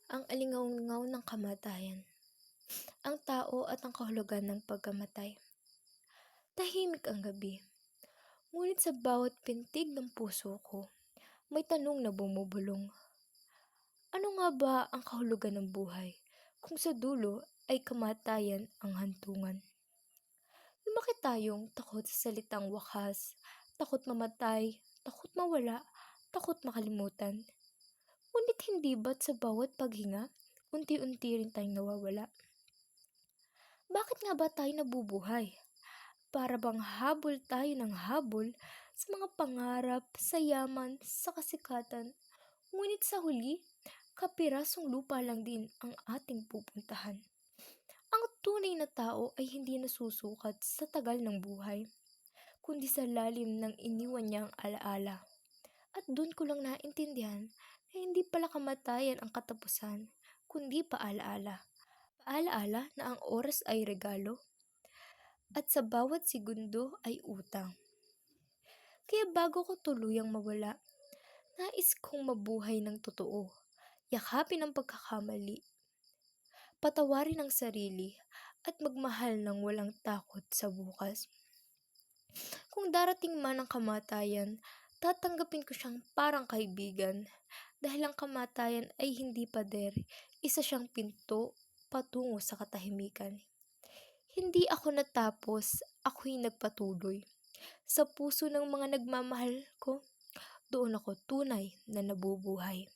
Ang alingaw-ngaw ng kamatayan, ang tao at ang kahulugan ng pagkamatay. Tahimik ang gabi, ngunit sa bawat pintig ng puso ko, may tanong na bumubulong. Ano nga ba ang kahulugan ng buhay kung sa dulo ay kamatayan ang hantungan? Lumaki tayong takot sa salitang wakas, takot mamatay, takot mawala, takot makalimutan. Ngunit hindi ba't sa bawat paghinga, unti-unti rin tayong nawawala? Bakit nga ba tayo nabubuhay? Para bang habol tayo ng habol sa mga pangarap, sa yaman, sa kasikatan. Ngunit sa huli, kapirasong lupa lang din ang ating pupuntahan. Ang tunay na tao ay hindi nasusukat sa tagal ng buhay, kundi sa lalim ng iniwan niyang alaala. At doon ko lang naintindihan na hindi pala kamatayan ang katapusan, kundi paalaala. Paalaala na ang oras ay regalo at sa bawat segundo ay utang. Kaya bago ko tuluyang mawala, nais kong mabuhay ng totoo, yakapin ang pagkakamali, patawarin ang sarili, at magmahal ng walang takot sa bukas. Kung darating man ang kamatayan, tatanggapin ko siyang parang kaibigan, dahil ang kamatayan ay hindi pader, isa siyang pinto patungo sa katahimikan. Hindi ako natapos, ako'y nagpatuloy. Sa puso ng mga nagmamahal ko, doon ako tunay na nabubuhay.